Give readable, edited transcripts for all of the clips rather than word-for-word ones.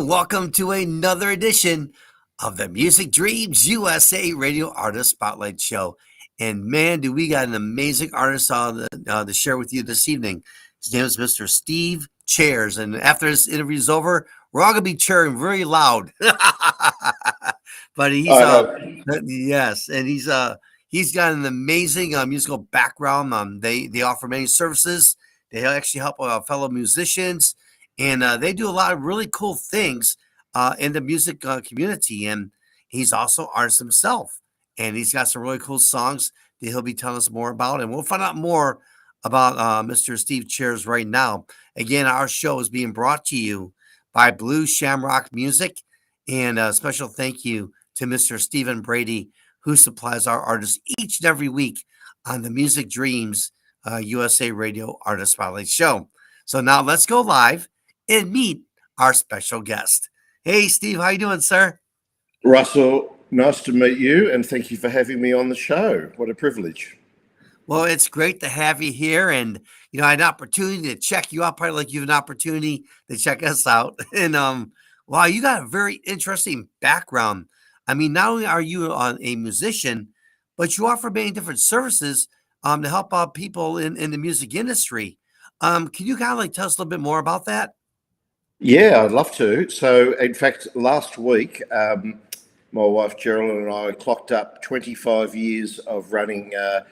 and welcome to another edition of the Music Dreams USA Radio Artist Spotlight Show. And man, do we got an amazing artist to share with you this evening. His name is Mr. Steve Chairs. And after this interview is over, we're all going to be cheering very loud. But he's, yes, and he's got an amazing musical background. They offer many services. They actually help fellow musicians. And they do a lot of really cool things in the music community. And he's also artist himself. And he's got some really cool songs that he'll be telling us more about. And we'll find out more about Mr. Steve Chairs right now. Again, our show is being brought to you by Blue Shamrock Music. And a special thank you to Mr. Stephen Brady, who supplies our artists each and every week on the Music Dreams USA Radio Artist Spotlight Show. So now let's go live and meet our special guest. Hey, Steve, how you doing, sir? Russell, nice to meet you, and thank you for having me on the show. What a privilege. Well, it's great to have you here, and I had an opportunity to check you out, probably like you have an opportunity to check us out. And wow, you got a very interesting background. I mean, not only are you a musician, but you offer many different services to help out people in the music industry. Can you kind of like tell us a little bit more about that? Yeah, I'd love to. So, in fact, last week, my wife Geraldine and I clocked up 25 years of running a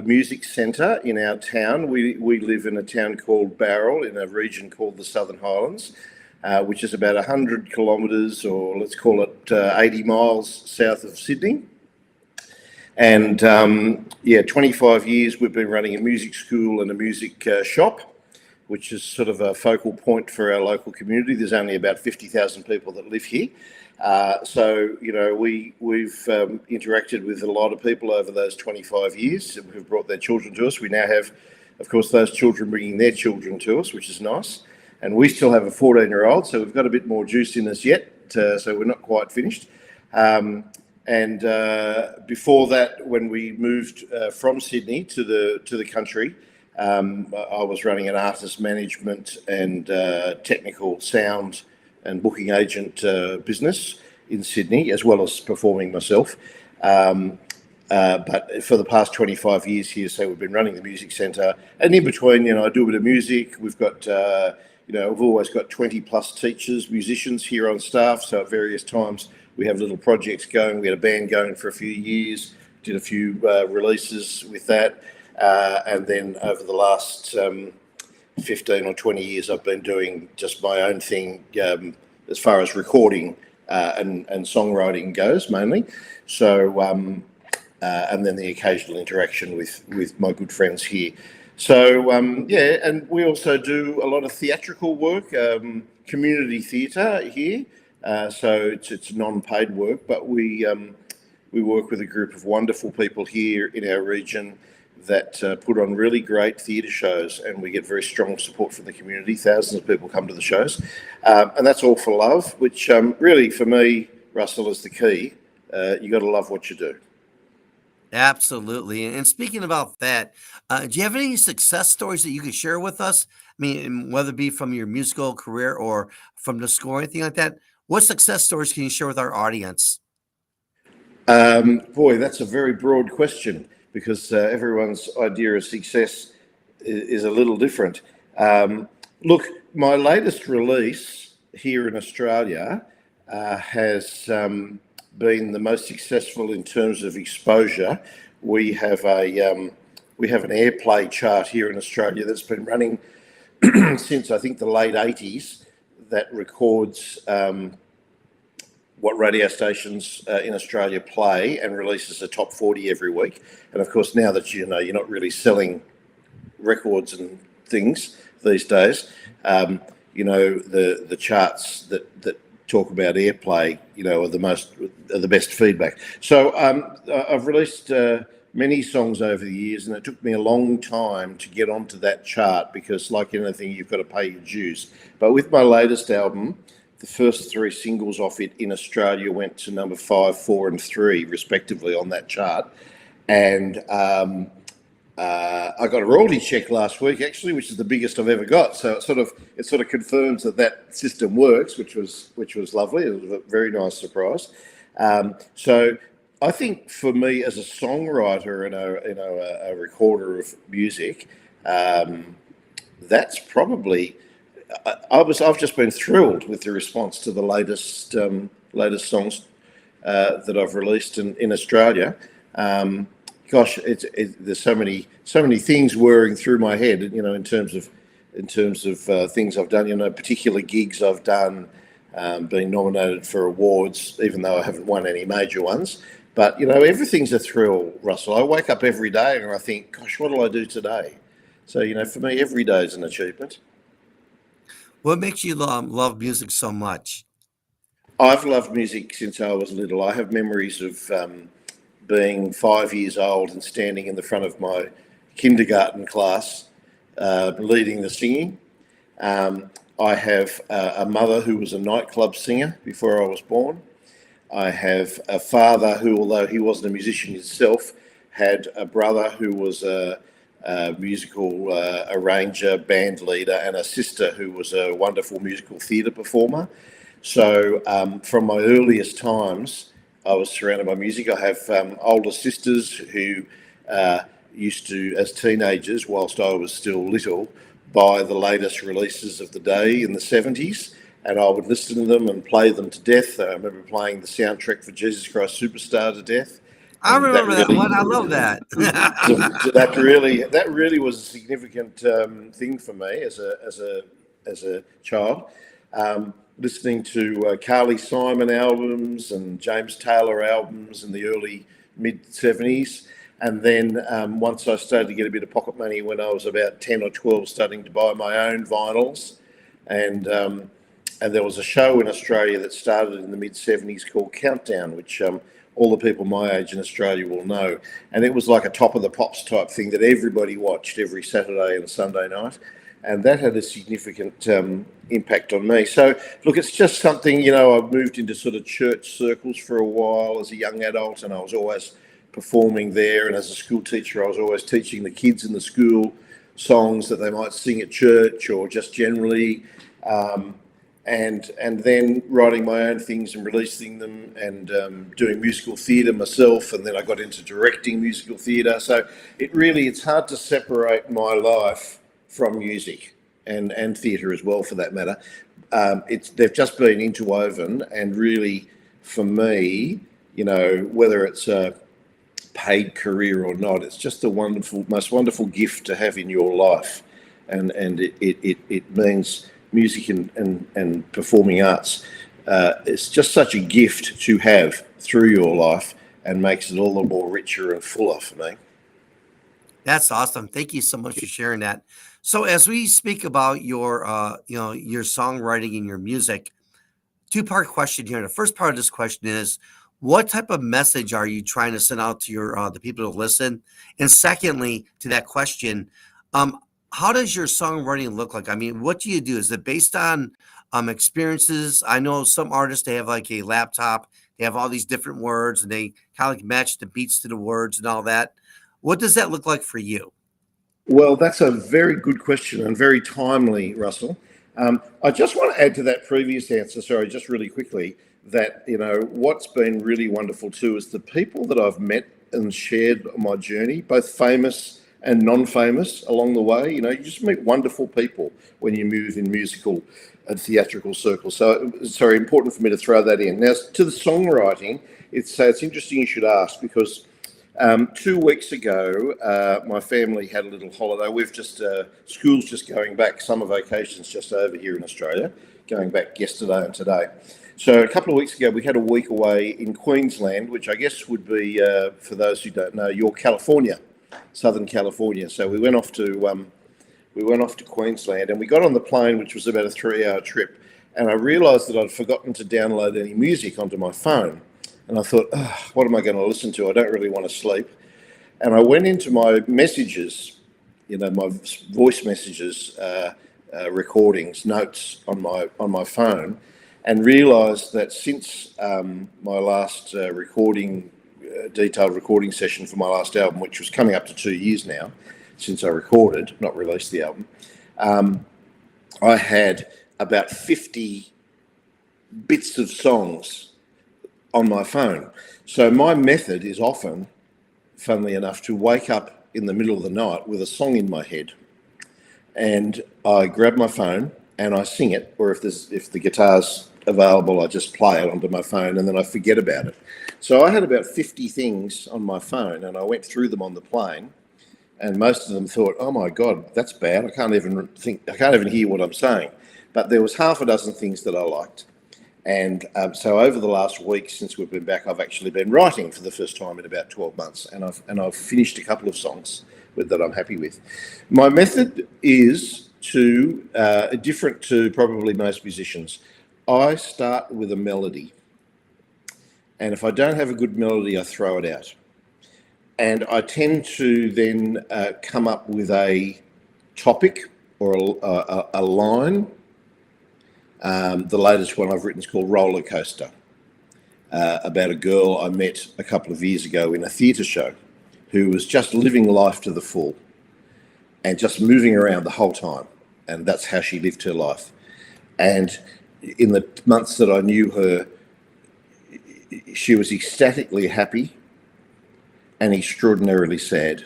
music centre in our town. We live in a town called Barrel in a region called the Southern Highlands, which is about 100 kilometres, or let's call it 80 miles south of Sydney. And 25 years we've been running a music school and a music shop, which is sort of a focal point for our local community. There's only about 50,000 people that live here. We've interacted with a lot of people over those 25 years who've brought their children to us. We now have, of course, those children bringing their children to us, which is nice. And we still have a 14-year-old, so we've got a bit more juice in us yet, so we're not quite finished. Before that, when we moved from Sydney to the country, I was running an artist management and technical sound and booking agent business in Sydney, as well as performing myself. But for the past 25 years here, so we've been running the music centre, and in between, I do a bit of music. We've got, we've always got 20 plus teachers, musicians here on staff. So at various times we have little projects going. We had a band going for a few years, did a few releases with that. And then over the last 15 or 20 years, I've been doing just my own thing as far as recording and songwriting goes, mainly. So, and then the occasional interaction with my good friends here. So, and we also do a lot of theatrical work, community theatre here. So it's non-paid work, but we work with a group of wonderful people here in our region that put on really great theatre shows, and we get very strong support from the community. Thousands of people come to the shows, and that's all for love, which really for me, Russell, is the key. You got to love what you do. Absolutely. And speaking about that, do you have any success stories that you could share with us? I mean, whether it be from your musical career or from the score, anything like that. What success stories can you share with our audience? Boy, that's a very broad question, because everyone's idea of success is a little different. Look, my latest release here in Australia has been the most successful in terms of exposure. We have an airplay chart here in Australia that's been running since I think the late 80s, that records what radio stations in Australia play and releases a top 40 every week. And of course, now that you're not really selling records and things these days, the charts that talk about airplay, are the best feedback. So I've released many songs over the years, and it took me a long time to get onto that chart, because like anything, you've got to pay your dues. But with my latest album, the first three singles off it in Australia went to number 5, 4, and 3, respectively, on that chart. And I got a royalty check last week, actually, which is the biggest I've ever got. So it sort of confirms that system works, which was lovely. It was a very nice surprise. So I think for me as a songwriter and a recorder of music, that's probably I've just been thrilled with the response to the latest songs that I've released in Australia. Gosh, there's so many things whirring through my head, in terms of things I've done, particular gigs I've done, being nominated for awards, even though I haven't won any major ones. But everything's a thrill, Russell. I wake up every day and I think, gosh, what will I do today? So for me, every day is an achievement. What makes you love music so much? I've loved music since I was little. I have memories of being 5 years old and standing in the front of my kindergarten class, leading the singing. I have a mother who was a nightclub singer before I was born. I have a father who, although he wasn't a musician himself, had a brother who was a musical arranger, band leader, and a sister who was a wonderful musical theatre performer. So from my earliest times, I was surrounded by music. I have older sisters who used to, as teenagers, whilst I was still little, buy the latest releases of the day in the 70s, and I would listen to them and play them to death. I remember playing the soundtrack for Jesus Christ Superstar to death, I and remember that one. I love that. that really was a significant thing for me as a child. Listening to Carly Simon albums and James Taylor albums in the early mid 70s. And then once I started to get a bit of pocket money when I was about 10 or 12, starting to buy my own vinyls. And there was a show in Australia that started in the mid 70s called Countdown, which all the people my age in Australia will know. And it was like a top of the pops type thing that everybody watched every Saturday and Sunday night. And that had a significant impact on me. So, look, it's just something, I've moved into sort of church circles for a while as a young adult, and I was always performing there. And as a school teacher, I was always teaching the kids in the school songs that they might sing at church or just generally. And then writing my own things and releasing them, and doing musical theatre myself, and then I got into directing musical theatre. So it's hard to separate my life from music and theatre as well, for that matter. They've just been interwoven, and really, for me, whether it's a paid career or not, it's just the most wonderful gift to have in your life, and it means music and performing arts. It's just such a gift to have through your life, and makes it all the more richer and fuller for me. That's awesome. Thank you so much for sharing that. So as we speak about your songwriting and your music, two-part question here. The first part of this question is, what type of message are you trying to send out to the people who listen? And secondly, to that question, how does your songwriting look like? I mean, what do you do? Is it based on experiences? I know some artists, they have like a laptop, they have all these different words, and they kind of like match the beats to the words and all that. What does that look like for you? Well, that's a very good question and very timely, Russell. I just want to add to that previous answer, sorry, just really quickly, that, what's been really wonderful too is the people that I've met and shared my journey, both famous and non-famous along the way. You just meet wonderful people when you move in musical and theatrical circles. So it's very important for me to throw that in. Now, to the songwriting, it's interesting you should ask, because 2 weeks ago, my family had a little holiday. School's just going back, summer vacation's just over here in Australia, going back yesterday and today. So a couple of weeks ago, we had a week away in Queensland, which I guess would be, for those who don't know, your California, Southern California. So we went off to Queensland, and we got on the plane, which was about a 3-hour trip. And I realised that I'd forgotten to download any music onto my phone. And I thought, what am I going to listen to? I don't really want to sleep. And I went into my messages, my voice messages, recordings, notes on my phone, and realised that since my last recording detailed recording session for my last album, which was coming up to 2 years now since I recorded, not released the album, I had about 50 bits of songs on my phone. So my method is often, funnily enough, to wake up in the middle of the night with a song in my head, and I grab my phone and I sing it, or if the guitar's available, I just play it onto my phone and then I forget about it. So I had about 50 things on my phone, and I went through them on the plane, and most of them thought, "Oh my God, that's bad. I can't even hear what I'm saying." But there was half a dozen things that I liked. And so over the last week since we've been back, I've actually been writing for the first time in about 12 months, and I've finished a couple of songs that I'm happy with. My method is different to probably most musicians. I start with a melody, and if I don't have a good melody, I throw it out. And I tend to then come up with a topic or a line. The latest one I've written is called Roller Coaster, about a girl I met a couple of years ago in a theatre show who was just living life to the full and just moving around the whole time. And that's how she lived her life. And in the months that I knew her, she was ecstatically happy and extraordinarily sad,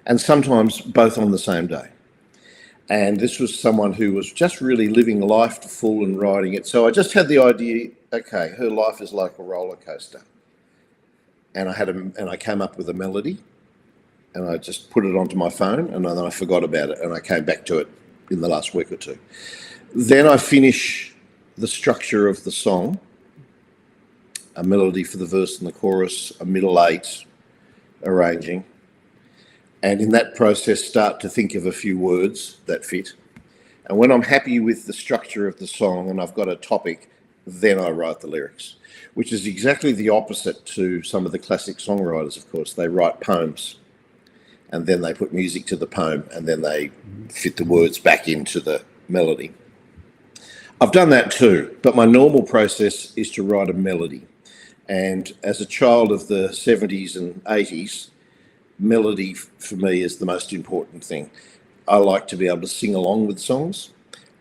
and sometimes both on the same day. And this was someone who was just really living life to full and riding it. So I just had the idea, okay, her life is like a roller coaster. And I came up with a melody, and I just put it onto my phone, and then I forgot about it, and I came back to it in the last week or two. Then I finish the structure of the song, a melody for the verse and the chorus, a middle eight, arranging, and in that process start to think of a few words that fit. And when I'm happy with the structure of the song and I've got a topic, then I write the lyrics, which is exactly the opposite to some of the classic songwriters, of course. They write poems and then they put music to the poem and then they fit the words back into the melody. I've done that too, but my normal process is to write a melody. And as a child of the 70s and 80s, melody for me is the most important thing. I like to be able to sing along with songs.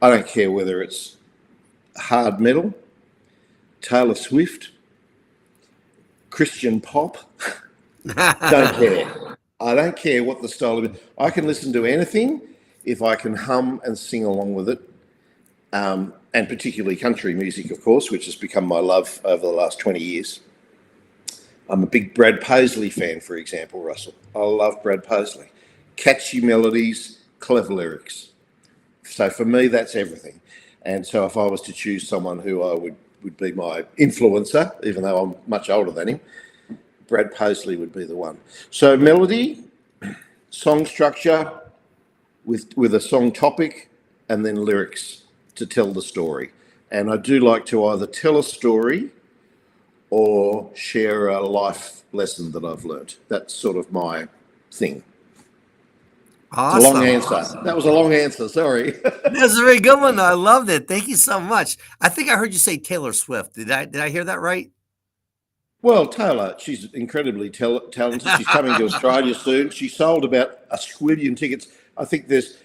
I don't care whether it's hard metal, Taylor Swift, Christian pop. Don't care. I don't care what the style of it. I can listen to anything if I can hum and sing along with it. And particularly country music, of course, which has become my love over the last 20 years. I'm a big Brad Paisley fan, for example, Russell. I love Brad Paisley. Catchy melodies, clever lyrics. So for me, that's everything. And so if I was to choose someone who I would be my influencer, even though I'm much older than him, Brad Paisley would be the one. So melody, song structure with a song topic, and then lyrics to tell the story. And I do like to either tell a story or share a life lesson that I've learned. That's sort of my thing. Awesome. It's a long answer. Awesome. That was a long answer. Sorry. That's a very good one. I loved it. Thank you so much. I think I heard you say Taylor Swift. Did I hear that right? Well, Taylor, she's incredibly talented. She's coming to Australia soon. She sold about 1 squillion tickets. I think there's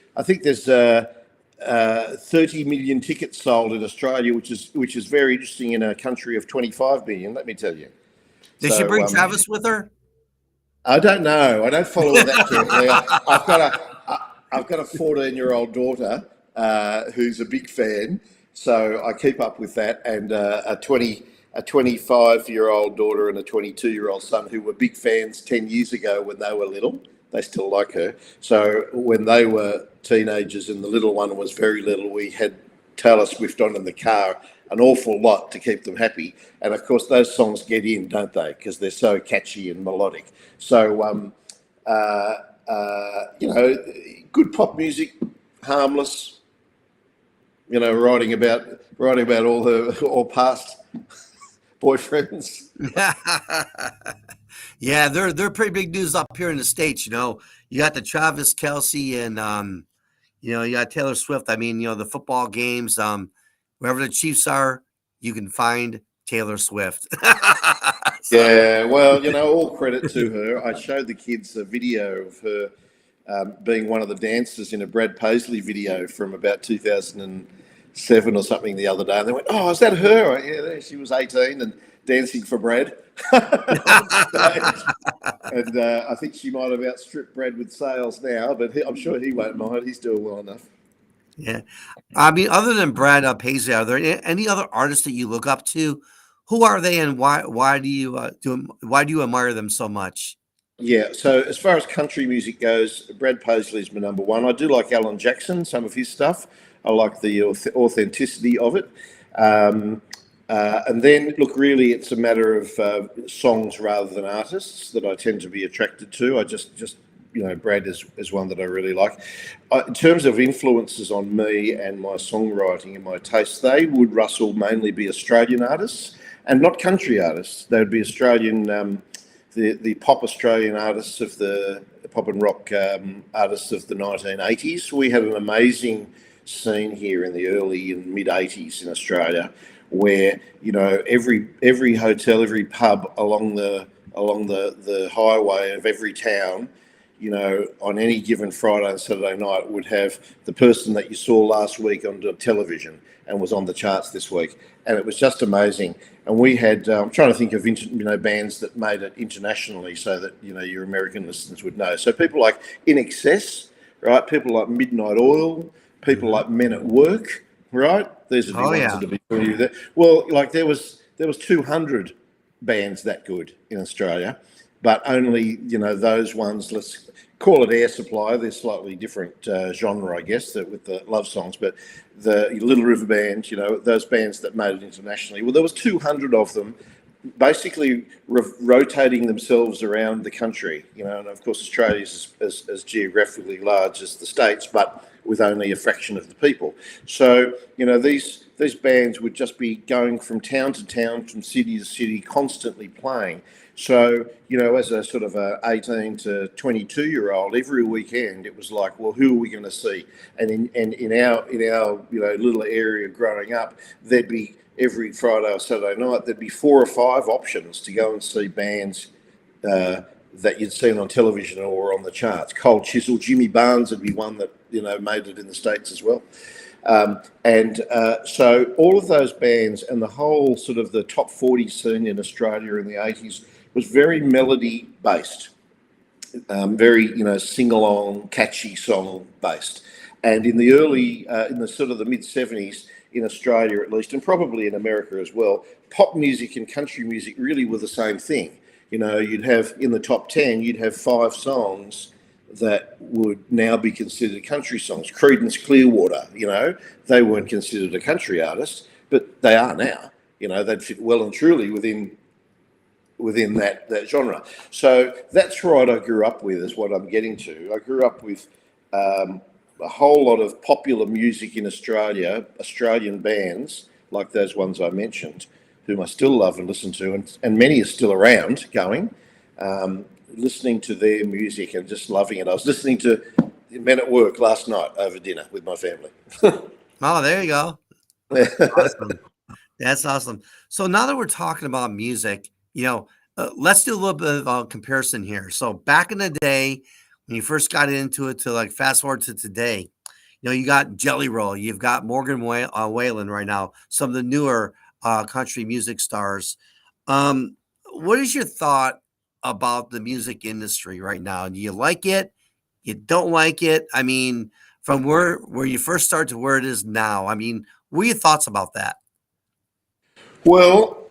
30 million tickets sold in Australia, which is very interesting in a country of 25 million. Let me tell you. Did she bring Travis with her? I don't know. I don't follow it that carefully. I've got a 14-year-old daughter who's a big fan, so I keep up with that, and a 25-year-old daughter and a 22-year-old son who were big fans 10 years ago when they were little. They still like her. So when they were teenagers and the little one was very little, we had Taylor Swift on in the car an awful lot to keep them happy. And of course, those songs get in, don't they? Because they're so catchy and melodic. So, good pop music, harmless. Writing about all past boyfriends. Yeah, they're pretty big news up here in the States. You got the Travis Kelce and you got Taylor Swift. I mean, the football games, wherever the Chiefs are, you can find Taylor Swift. Yeah, well, all credit to her. I showed the kids a video of her being one of the dancers in a Brad Paisley video from about 2007 or something the other day. And they went, "Oh, is that her?" Yeah, she was 18 and dancing for Brad on stage. And I think she might have outstripped Brad with sales now, but I'm sure he won't mind. He's doing well enough. Yeah. I mean, other than Brad Paisley, are there any other artists that you look up to? Who are they, and why why do you admire them so much? Yeah, so as far as country music goes, Brad Paisley is my number one. I do like Alan Jackson, some of his stuff. I like the authenticity of it. Um, and then, look, really, it's a matter of songs rather than artists that I tend to be attracted to. I just Brad is one that I really like. In terms of influences on me and my songwriting and my taste, they would, Russell, mainly be Australian artists and not country artists. They would be Australian. The pop Australian artists of the pop and rock artists of the 1980s. We had an amazing scene here in the early and mid 80s in Australia, where every hotel, every pub along the highway of every town, on any given Friday and Saturday night would have the person that you saw last week on the television and was on the charts this week. And it was just amazing. And we had, I'm trying to think of, bands that made it internationally so that, your American listeners would know. So people like In Excess, right? People like Midnight Oil, people like Men at Work, right? These are the ones that would be familiar with it. Well, like there was 200 bands that good in Australia, but only, those ones, let's call it Air Supply. They're slightly different genre, I guess, with the love songs, but the Little River Band, those bands that made it internationally. Well, there was 200 of them basically rotating themselves around the country, and of course Australia is as geographically large as the States, but with only a fraction of the people. So, these bands would just be going from town to town, from city to city, constantly playing. So, as a sort of a 18 to 22-year-old, every weekend it was like, well, who are we going to see? And in our little area growing up, there'd be every Friday or Saturday night, there'd be 4 or 5 options to go and see bands that you'd seen on television or on the charts. Cold Chisel, Jimmy Barnes would be one that made it in the States as well. So all of those bands and the whole sort of the top 40 scene in Australia in the 80s was very melody based, very sing along, catchy song based. And in the early, in the sort of the mid 70s in Australia at least, and probably in America as well, pop music and country music really were the same thing. You'd have in the top 10, you'd have 5 songs that would now be considered country songs. Creedence Clearwater, they weren't considered a country artist, but they are now. They'd fit well and truly within that genre. So that's what I grew up with, is what I'm getting to. I grew up with a whole lot of popular music in Australia, Australian bands like those ones I mentioned, whom I still love and listen to, and many are still around going. Listening to their music and just loving it. I was listening to Men at Work last night over dinner with my family. Oh, there you go. Awesome. That's awesome. So now that we're talking about music, let's do a little bit of a comparison here. So back in the day, when you first got into it, to like fast forward to today, you got Jelly Roll, you've got Morgan Wallen right now, some of the newer country music stars. What is your thought about the music industry right now? Do you like it? You don't like it? I mean, from where you first started to where it is now, I mean, what are your thoughts about that? Well,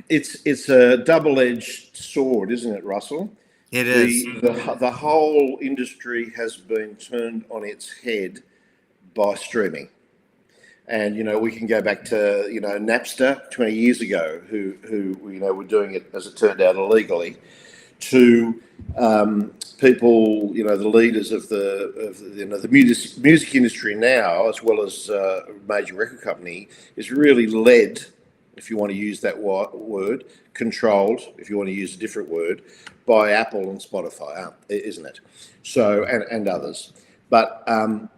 it's a double-edged sword, isn't it, Russell? It is. The whole industry has been turned on its head by streaming. And, we can go back to, Napster 20 years ago, who were doing it, as it turned out, illegally, to people, the leaders of the music industry now, as well as a major record company, is really led, if you want to use that word, controlled, if you want to use a different word, by Apple and Spotify, isn't it? So, and others. But on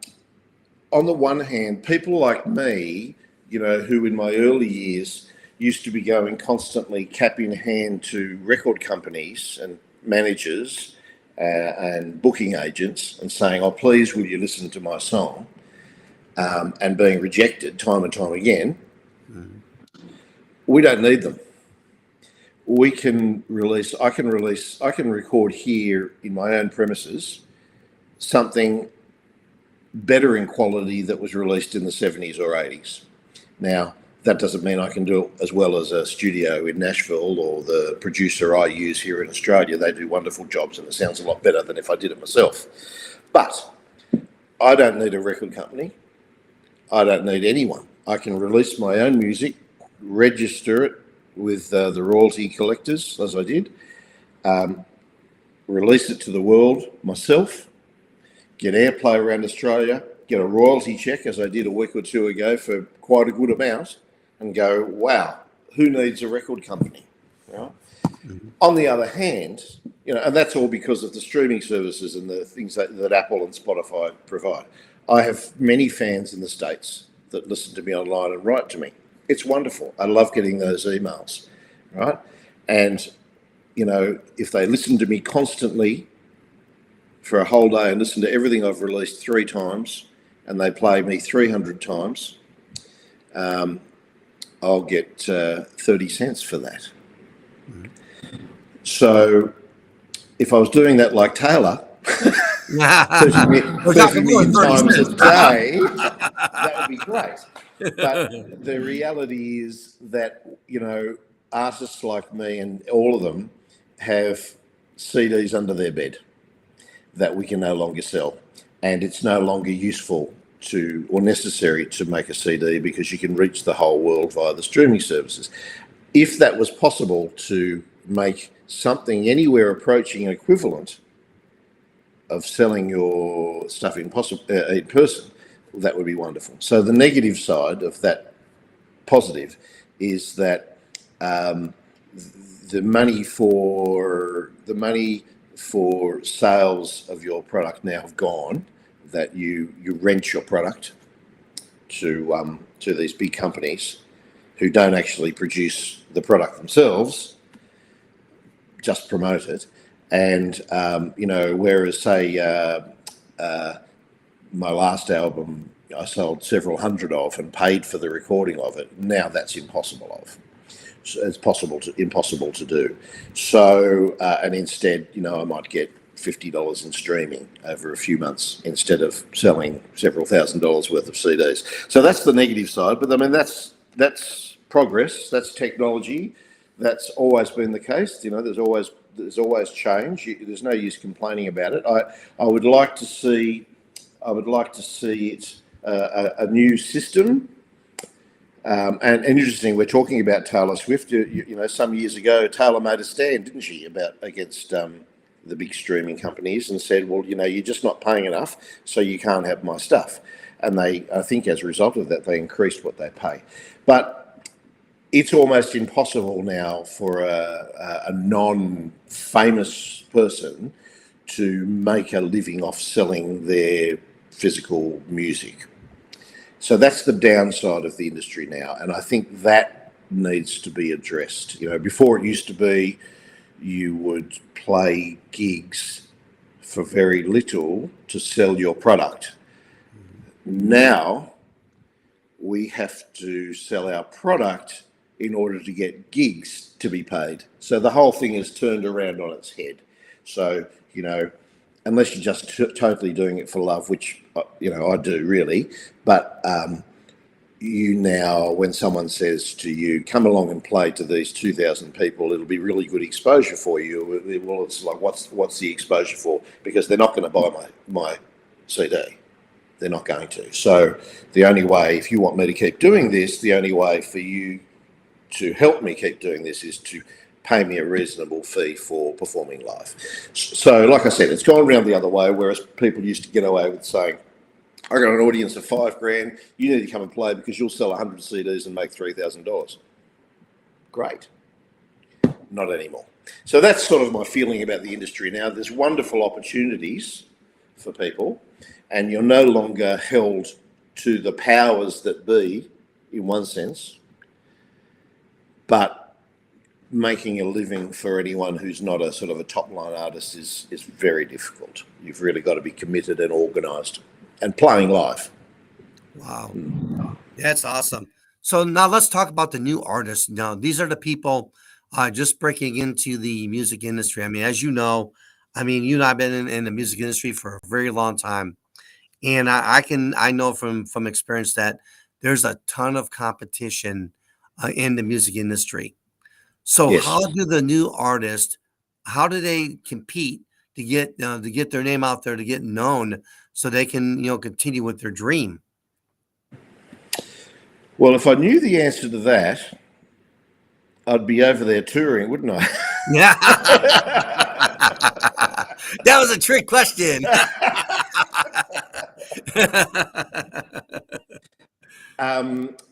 the one hand, people like me, who in my early years, used to be going constantly cap in hand to record companies and managers and booking agents and saying, "Oh, please, will you listen to my song?" And being rejected time and time again. Mhm. We don't need them. I can record here in my own premises something better in quality that was released in the 70s or 80s. Now, that doesn't mean I can do it as well as a studio in Nashville or the producer I use here in Australia. They do wonderful jobs and it sounds a lot better than if I did it myself. But I don't need a record company. I don't need anyone. I can release my own music, register it with the royalty collectors, as I did, release it to the world myself, get airplay around Australia, get a royalty check, as I did a week or two ago, for quite a good amount, and go, wow, who needs a record company? Right? Mhm. On the other hand, and that's all because of the streaming services and the things that Apple and Spotify provide. I have many fans in the States that listen to me online and write to me. It's wonderful. I love getting those emails, right? And, if they listen to me constantly for a whole day and listen to everything I've released 3 times and they play me 300 times, I'll get 30 cents for that. Mhm. So if I was doing that like Taylor, 30 We're million talking times a 30 day, that would be great. But the reality is that, artists like me and all of them have CDs under their bed that we can no longer sell. And it's no longer useful or necessary to make a CD because you can reach the whole world via the streaming services. If that was possible to make something anywhere approaching an equivalent of selling your stuff in person, that would be wonderful. So the negative side of that positive is that the money for sales of your product now have gone. That you rent your product to these big companies who don't actually produce the product themselves, just promote it. And whereas say my last album I sold several hundred of and paid for the recording of it, now that's impossible of. So it's impossible to do. So and instead, I might get $50 in streaming over a few months instead of selling several $1,000s worth of CDs. So that's the negative side. But I mean, that's progress. That's technology. That's always been the case. There's always change. There's no use complaining about it. I would like to see it a new system. And interesting, we're talking about Taylor Swift. Some years ago, Taylor made a stand, didn't she, against the big streaming companies and said, well, you're just not paying enough, so you can't have my stuff. And I think as a result of that, they increased what they pay. But it's almost impossible now for a non-famous person to make a living off selling their physical music. So that's the downside of the industry now, and I think that needs to be addressed. Before it used to be you would play gigs for very little to sell your product. Now we have to sell our product in order to get gigs to be paid. So the whole thing is turned around on its head. So, unless you're just totally doing it for love, which, I do really, but now, when someone says to you, come along and play to these 2,000 people, it'll be really good exposure for you. Well, it's like, what's the exposure for? Because they're not going to buy my CD. They're not going to. So the only way, if you want me to keep doing this, the only way for you to help me keep doing this is to pay me a reasonable fee for performing live. So, like I said, it's gone around the other way, whereas people used to get away with saying, I got an audience of $5,000. You need to come and play because you'll sell 100 CDs and make $3,000. Great. Not anymore. So that's sort of my feeling about the industry now. There's wonderful opportunities for people, and you're no longer held to the powers that be, in one sense, but making a living for anyone who's not a sort of a top line artist is very difficult. You've really got to be committed and organised and playing live. Wow. That's awesome. So now let's talk about the new artists. Now, these are the people just breaking into the music industry. I mean, as you know, I mean, you and I have been in the music industry for a very long time. And I know from experience that there's a ton of competition in the music industry. So Yes. how do the new artists, how do they compete to get their name out there, to get known so they can, continue with their dream? Well, if I knew the answer to that, I'd be over there touring, wouldn't I? Yeah. That was a trick question.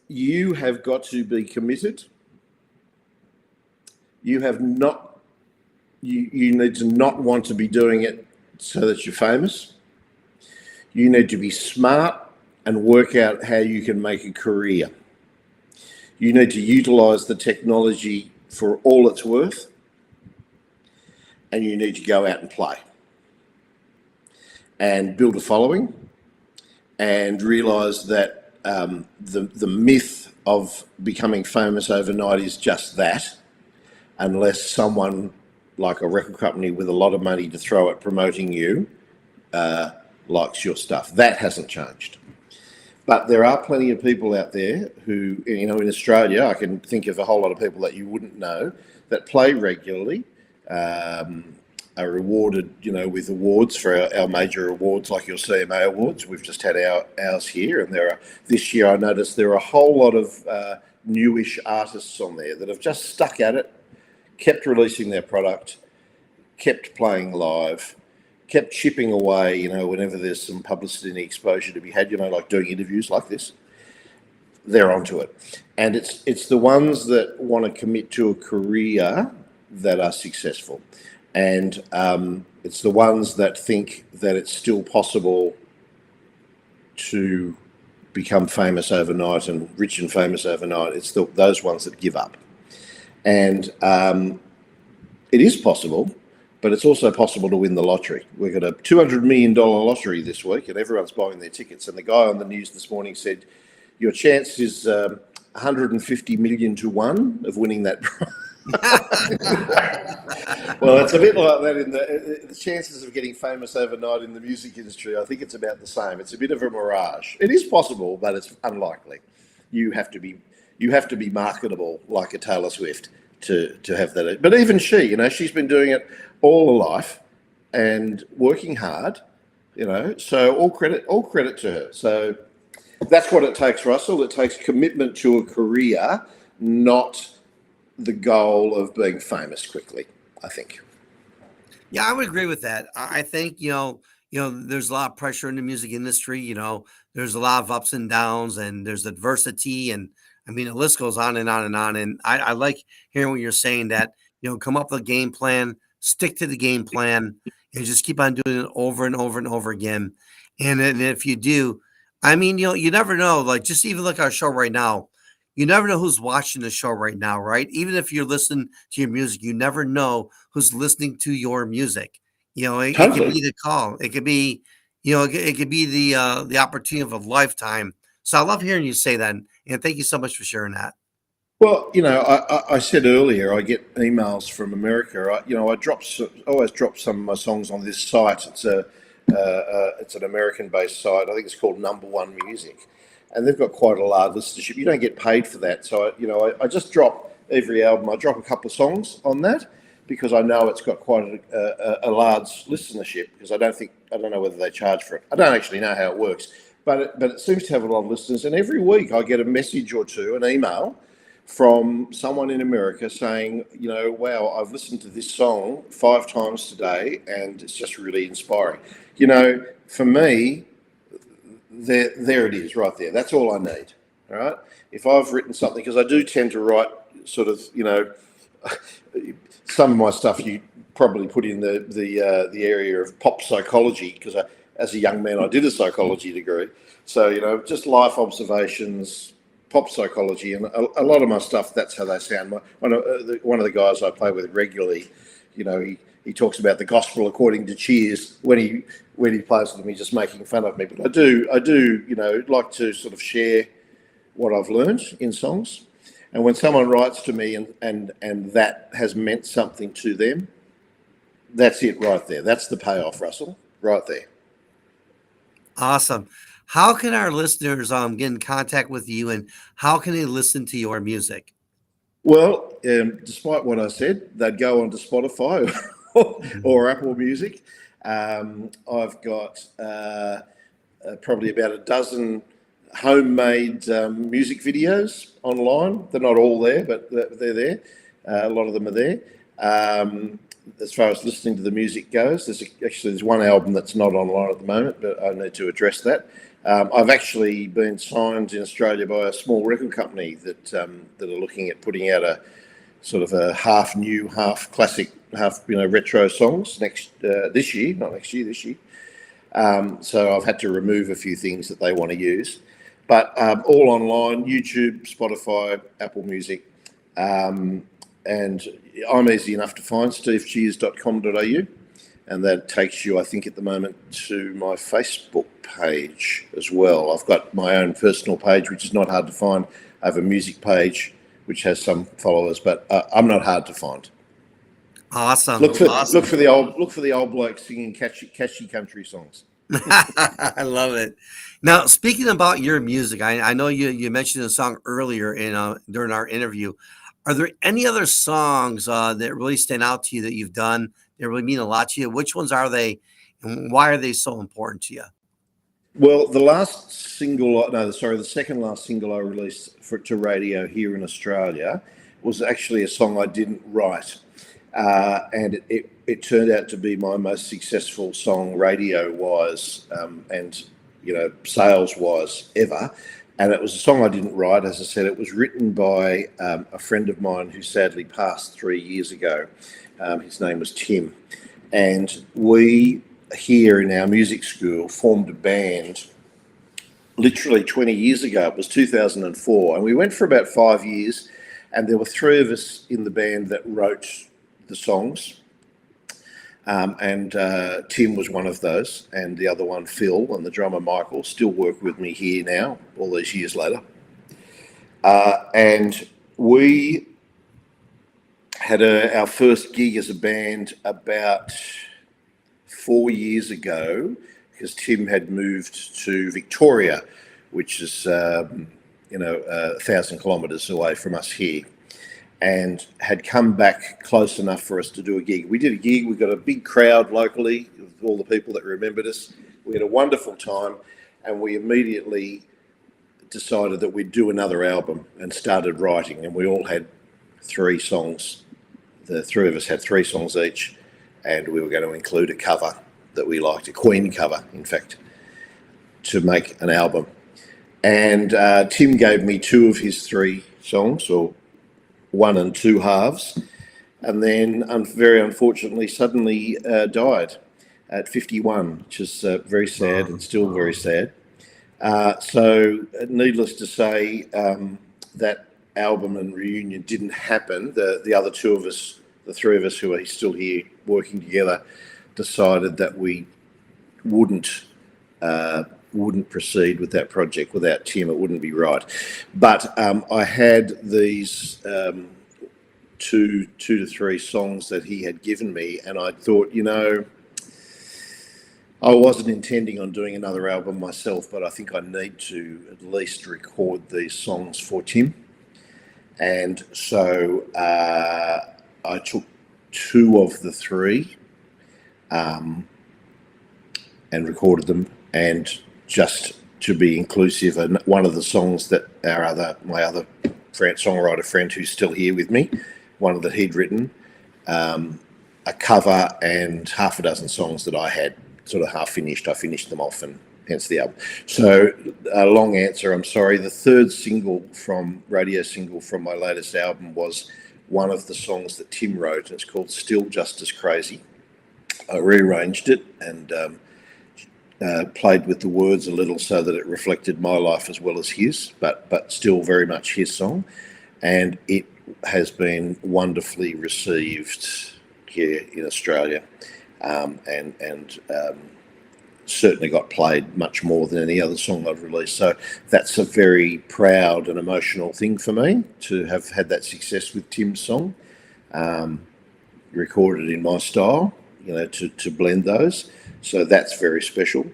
You have got to be committed. You have not. You need to not want to be doing it so that you're famous. You need to be smart and work out how you can make a career. You need to utilise the technology for all it's worth, and you need to go out and play and build a following and realise that the myth of becoming famous overnight is just that, unless someone like a record company with a lot of money to throw at promoting you likes your stuff. That hasn't changed. But there are plenty of people out there who, in Australia, I can think of a whole lot of people that you wouldn't know that play regularly, are rewarded, with awards for our major awards like your CMA awards. We've just had ours here, and this year I noticed there are a whole lot of newish artists on there that have just stuck at it, kept releasing their product, kept playing live, kept chipping away, whenever there's some publicity and exposure to be had, like doing interviews like this, they're onto it. And it's the ones that want to commit to a career that are successful. And it's the ones that think that it's still possible to become famous overnight and rich and famous overnight. It's those ones that give up. And it is possible, but it's also possible to win the lottery. We've got a $200 million lottery this week, and everyone's buying their tickets. And the guy on the news this morning said, your chance is 150 million to 1 of winning that prize. Well, it's a bit like that in the chances of getting famous overnight in the music industry. I think it's about the same. It's a bit of a mirage. It is possible, but it's unlikely. You have to be marketable like a Taylor Swift to have that. But even she, she's been doing it all her life and working hard, so all credit to her. So that's what it takes, Russell. It takes commitment to a career, not the goal of being famous quickly, I think. Yeah, I would agree with that. I think, there's a lot of pressure in the music industry, there's a lot of ups and downs, and there's adversity, and I mean, the list goes on and on and on. And I like hearing what you're saying, that, come up with a game plan, stick to the game plan, and just keep on doing it over and over and over again. And then if you do, I mean, you never know, like just even like our show right now, you never know who's watching the show right now, right? Even if you're listening to your music, you never know who's listening to your music. It could Totally. be the call. It could be, it could be the opportunity of a lifetime. So I love hearing you say that. And thank you so much for sharing that. Well, I said earlier, I get emails from America. I always drop some of my songs on this site. It's an American-based site. I think it's called Number One Music, and they've got quite a large listenership. You don't get paid for that, so I just drop every album. I drop a couple of songs on that because I know it's got quite a large listenership. Because I don't know whether they charge for it. I don't actually know how it works, but it seems to have a lot of listeners. And every week I get a message or two, an email from someone in America saying, wow, I've listened to this song 5 times today, and it's just really inspiring. For me, there it is right there. That's all I need. All right. If I've written something, because I do tend to write sort of, some of my stuff you probably put in the area of pop psychology, because as a young man I did a psychology degree. So just life observations, pop psychology, and a lot of my stuff, that's how they sound. One of the guys I play with regularly, he talks about the gospel according to Cheers when he plays with me, just making fun of me. But I do like to sort of share what I've learned in songs, and when someone writes to me and that has meant something to them, that's it right there. That's the payoff, Russell, right there. Awesome. How can our listeners get in contact with you, and how can they listen to your music? Well, despite what I said, they'd go onto Spotify or Apple Music. I've got probably about a dozen homemade music videos online. They're not all there, but they're there. A lot of them are there. As far as listening to the music goes, there's one album that's not online at the moment, but I need to address that. I've actually been signed in Australia by a small record company that are looking at putting out a sort of a half new, half classic, half retro songs this year. So I've had to remove a few things that they want to use, but all online: YouTube, Spotify, Apple Music, and I'm easy enough to find. stevecheers.com.au. And that takes you, I think, at the moment to my Facebook page as well. I've got my own personal page, which is not hard to find. I have a music page, which has some followers, but I'm not hard to find. Awesome. Look for the old bloke singing catchy country songs. I love it. Now, speaking about your music, I know you mentioned a song earlier during our interview. Are there any other songs that really stand out to you that you've done that really mean a lot to you? Which ones are they, and why are they so important to you? Well, the second last single I released to radio here in Australia was actually a song I didn't write, and it turned out to be my most successful song radio-wise and sales-wise ever. And it was a song I didn't write. As I said, it was written by a friend of mine who sadly passed 3 years ago. His name was Tim. And we, here in our music school, formed a band literally 20 years ago. It was 2004. And we went for about 5 years. And there were three of us in the band that wrote the songs. And Tim was one of those, and the other one, Phil, and the drummer, Michael, still work with me here now, all these years later. And we had our first gig as a band about 4 years ago, because Tim had moved to Victoria, which is 1,000 kilometres away from us here, and had come back close enough for us to do a gig. We did a gig. We got a big crowd locally, all the people that remembered us. We had a wonderful time, and we immediately decided that we'd do another album and started writing. And we all had 3 songs. The three of us had 3 songs each, and we were going to include a cover that we liked, a Queen cover, in fact, to make an album. And Tim gave me 2 of his 3 songs, or 1 and 2 halves, and then very unfortunately suddenly died at 51, which is very sad and still very sad. So needless to say, that album and reunion didn't happen. The other 2 of us, the 3 of us who are still here working together, decided that we wouldn't proceed with that project without Tim. It wouldn't be right. But I had these 2 to 3 songs that he had given me, and I thought, I wasn't intending on doing another album myself, but I think I need to at least record these songs for Tim. And so I took 2 of the 3 and recorded them, and just to be inclusive, and one of the songs that my other songwriter friend who's still here with me, one that he'd written, a cover, and half a dozen songs that I had sort of half finished. I finished them off, and hence the album. So a long answer, I'm sorry. The 3rd radio single from my latest album was one of the songs that Tim wrote, and it's called Still Just As Crazy. I rearranged it and played with the words a little so that it reflected my life as well as his, but still very much his song. And it has been wonderfully received here in Australia, and certainly got played much more than any other song I've released. So that's a very proud and emotional thing for me to have had that success with Tim's song, recorded in my style, to blend those. So that's very special.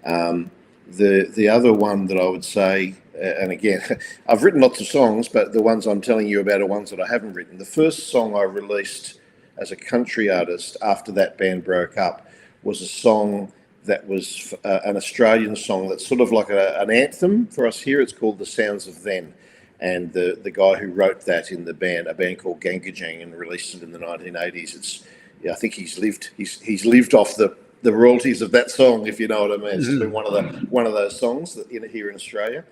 The other one that I would say, and again, I've written lots of songs, but the ones I'm telling you about are ones that I haven't written. The first song I released as a country artist after that band broke up was a song that was an Australian song that's sort of like an anthem for us here. It's called The Sounds of Then. And the guy who wrote that in a band called Gangajang, and released it in the 1980s. I think he's lived off the royalties of that song, if you know what I mean. It's been one of those songs that here in Australia.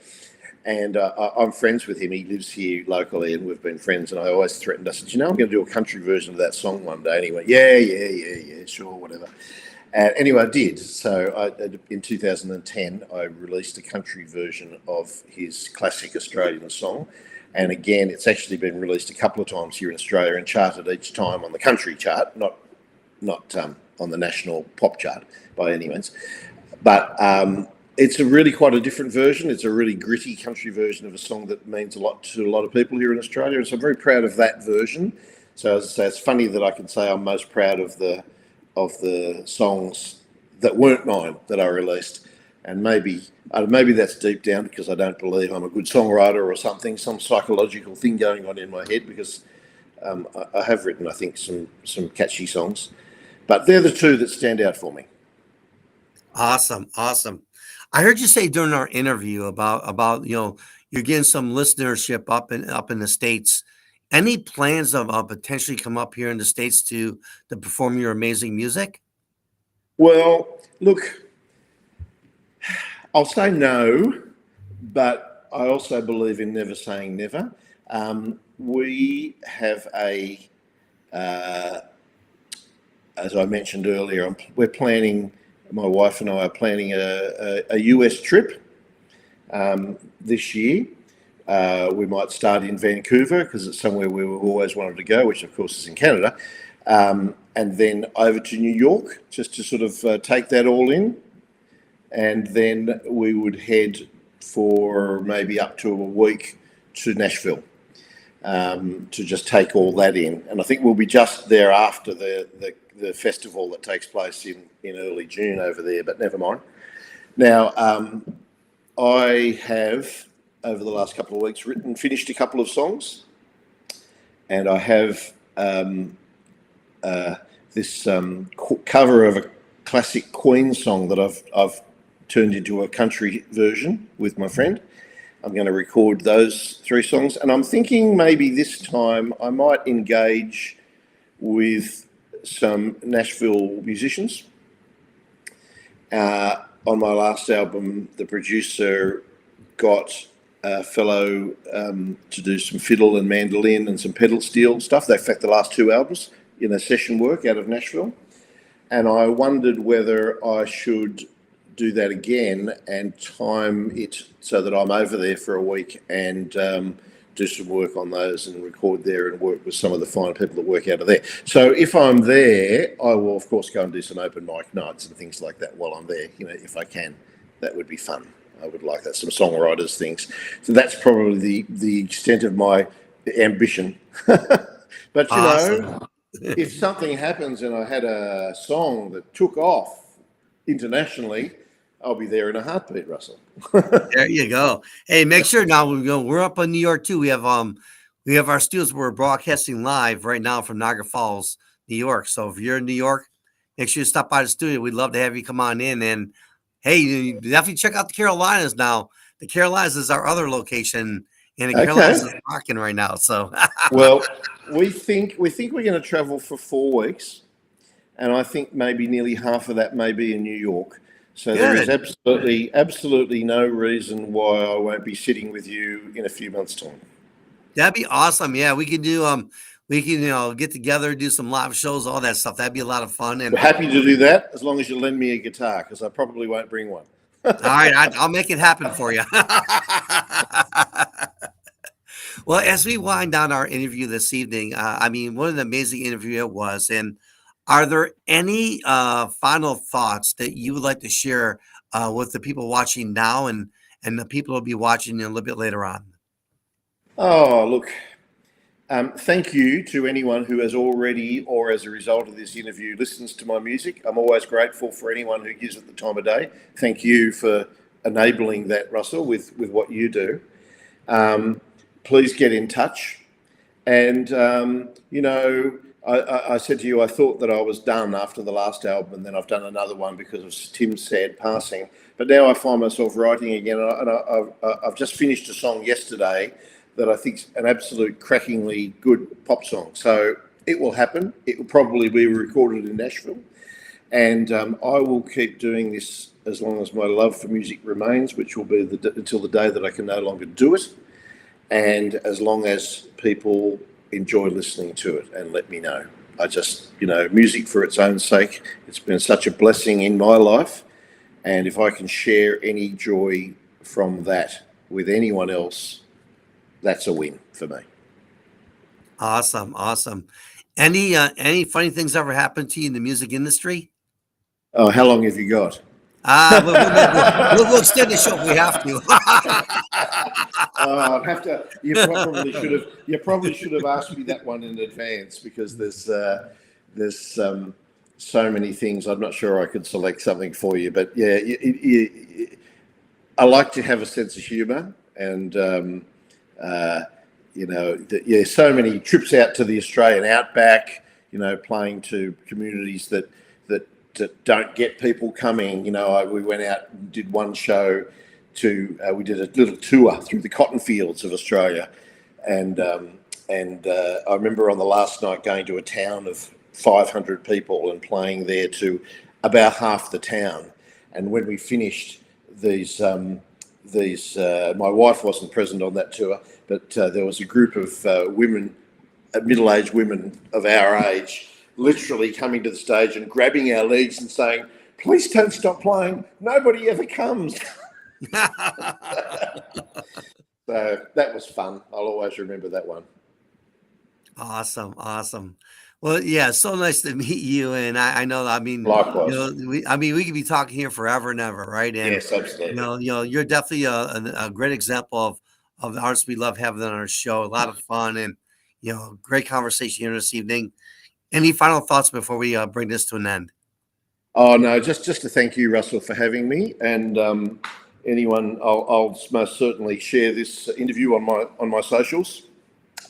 And I'm friends with him. He lives here locally, and we've been friends. And I always threatened, I said, I'm going to do a country version of that song one day. And he went, yeah, sure, whatever. Anyway, I did. So in 2010, I released a country version of his classic Australian song. And again, it's actually been released a couple of times here in Australia and charted each time on the country chart, not on the national pop chart by any means. But it's really quite a different version. It's a really gritty country version of a song that means a lot to a lot of people here in Australia. And so I'm very proud of that version. So as I say, it's funny that I can say I'm most proud of the songs that weren't mine that I released. And maybe that's deep down because I don't believe I'm a good songwriter or something, some psychological thing going on in my head, because I have written, I think, some catchy songs. But they're the two that stand out for me. Awesome. I heard you say during our interview about you're getting some listenership up in the States. Any plans of potentially come up here in the States to perform your amazing music? Well, look, I'll say no, but I also believe in never saying never. We have as I mentioned earlier, my wife and I are planning a US trip this year. We might start in Vancouver because it's somewhere we always wanted to go, which of course is in Canada, and then over to New York just to sort of take that all in. And then we would head for maybe up to a week to Nashville to just take all that in. And I think we'll be just there after the festival that takes place in early June over there, but never mind. Now, I have, over the last couple of weeks, finished a couple of songs, and I have this cover of a classic Queen song that I've turned into a country version with my friend. I'm going to record those 3 songs, and I'm thinking maybe this time I might engage with some Nashville musicians. On my last album, the producer got a fellow to do some fiddle and mandolin and some pedal steel stuff. In fact, the last 2 albums, session work out of Nashville. And I wondered whether I should do that again and time it so that I'm over there for a week and do some work on those and record there and work with some of the fine people that work out of there. So if I'm there, I will of course go and do some open mic nights and things like that while I'm there. If I can, that would be fun. I would like that, some songwriters things. So that's probably the extent of my ambition. But Awesome. if something happens and I had a song that took off internationally, I'll be there in a heartbeat, Russell. There you go. Hey, make sure now we're up in New York too. We have our studios. We're broadcasting live right now from Niagara Falls, New York. So if you're in New York, make sure you stop by the studio. We'd love to have you come on in. And hey, you definitely check out the Carolinas now. The Carolinas is our other location, and the Carolinas is rocking right now. So well, we think we're going to travel for 4 weeks, and I think maybe nearly half of that may be in New York. So there is absolutely no reason why I won't be sitting with you in a few months' time. That'd be awesome. Yeah, we can do We can, get together, do some live shows, all that stuff. That'd be a lot of fun. And We're happy to do that as long as you lend me a guitar, because I probably won't bring one. all right, I'll make it happen for you. Well, as we wind down our interview this evening, what an amazing interview it was. And are there any final thoughts that you would like to share with the people watching now and the people who'll be watching a little bit later on? Oh, look, thank you to anyone who has already, or as a result of this interview, listens to my music. I'm always grateful for anyone who gives it the time of day. Thank you for enabling that, Russell, with what you do. Please get in touch. And, I said to you, I thought that I was done after the last album, and then I've done another one because of Tim's sad passing. But now I find myself writing again, and I've just finished a song yesterday that I think's an absolute crackingly good pop song. So it will happen. It will probably be recorded in Nashville. And I will keep doing this as long as my love for music remains, which will be until the day that I can no longer do it. And as long as people enjoy listening to it and let me know. I just, music for its own sake, it's been such a blessing in my life. And if I can share any joy from that with anyone else, that's a win for me. Awesome. Any funny things ever happened to you in the music industry? Oh, how long have you got? We'll extend the show if we have to. I'd have to. You probably should have asked me that one in advance, because there's so many things. I'm not sure I could select something for you, but yeah, I like to have a sense of humour, and so many trips out to the Australian outback. Playing to communities that don't get people coming. We went out and did one show we did a little tour through the cotton fields of Australia, and I remember on the last night going to a town of 500 people and playing there to about half the town. And when we finished, my wife wasn't present on that tour, but there was a group of women, middle-aged women of our age, literally coming to the stage and grabbing our legs and saying, "Please don't stop playing. Nobody ever comes." So that was fun. I'll always remember that one. Awesome. Well, yeah, so nice to meet you. And I know, Likewise. we could be talking here forever and ever, right? And Yes, absolutely. you're definitely a great example of the artists we love having on our show. A lot of fun and great conversation here this evening. Any final thoughts before we bring this to an end? Oh no, just to thank you, Russell, for having me, and anyone. I'll most certainly share this interview on my socials.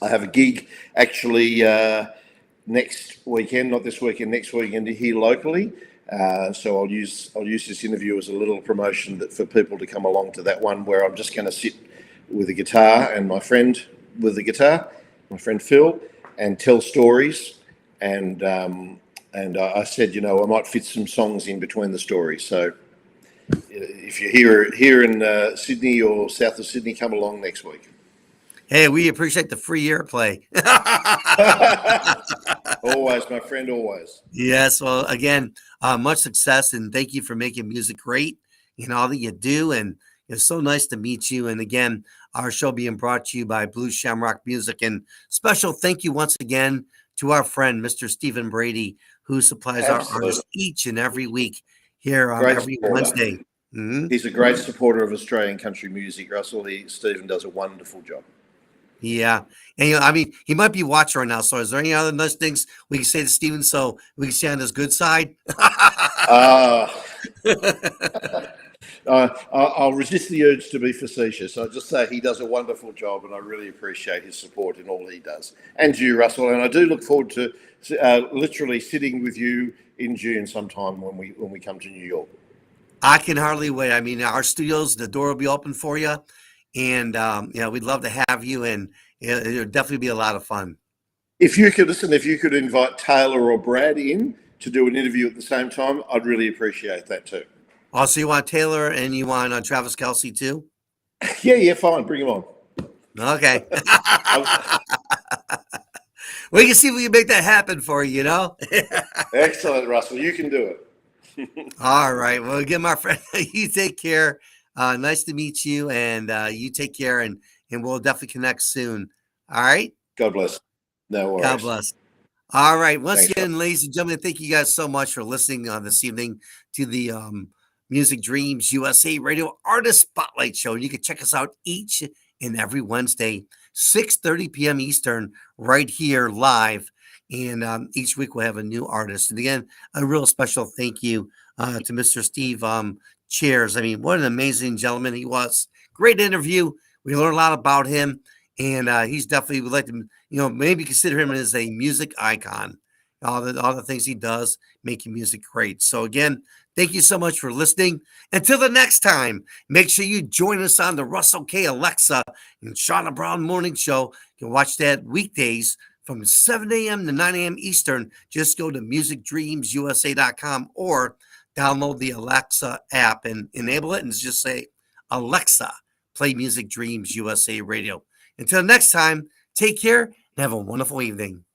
I have a gig actually next weekend, not this weekend, next weekend here locally. So I'll use this interview as a little promotion for people to come along to that one, where I'm just going to sit with a guitar and my friend with the guitar, my friend Phil, and tell stories. And I said, I might fit some songs in between the stories. So if you're here in Sydney or south of Sydney, come along next week. Hey, we appreciate the free airplay. Always, my friend, always. Yes. Well, again, much success, and thank you for making music great in all that you do. And it's so nice to meet you. And again, our show being brought to you by Blue Shamrock Music. And special thank you once again to our friend, Mr. Stephen Brady, who supplies our artists each and every week here on every Wednesday. Mm-hmm. He's a great supporter of Australian country music, Russell. Stephen does a wonderful job. Yeah. And, he might be watching right now. So is there any other nice things we can say to Stephen so we can stay on his good side? I'll resist the urge to be facetious. I'll just say he does a wonderful job, and I really appreciate his support in all he does. And you, Russell, and I do look forward to literally sitting with you in June sometime when we come to New York. I can hardly wait. Our studios, the door will be open for you, and we'd love to have you, and it'll definitely be a lot of fun. If you could invite Taylor or Brad in to do an interview at the same time, I'd really appreciate that too. Also, you want Taylor and you want Travis Kelce too? Yeah, fine. Bring him on. Okay. We can see if we can make that happen for you, you know? Excellent, Russell. You can do it. All right. Well, again, my friend, you take care. Nice to meet you, and you take care, and we'll definitely connect soon. All right. God bless. No God worries. bless. All right. Once Thanks, Russell. again, ladies and gentlemen, thank you guys so much for listening this evening to the Music Dreams USA Radio Artist Spotlight Show. You can check us out each and every Wednesday, 6:30 p.m. Eastern, right here live. And each week we'll have a new artist. And again, a real special thank you to Mr. Steve Cheers. I mean, what an amazing gentleman he was. Great interview. We learned a lot about him. And he's definitely would like to, maybe consider him as a music icon. All the things he does, making music great. So again, thank you so much for listening. Until the next time, make sure you join us on the Russell K. Alexa and Shauna Brown Morning Show. You can watch that weekdays from 7 a.m. to 9 a.m. Eastern. Just go to musicdreamsusa.com or download the Alexa app and enable it and just say, Alexa, play Music Dreams USA Radio. Until next time, take care and have a wonderful evening.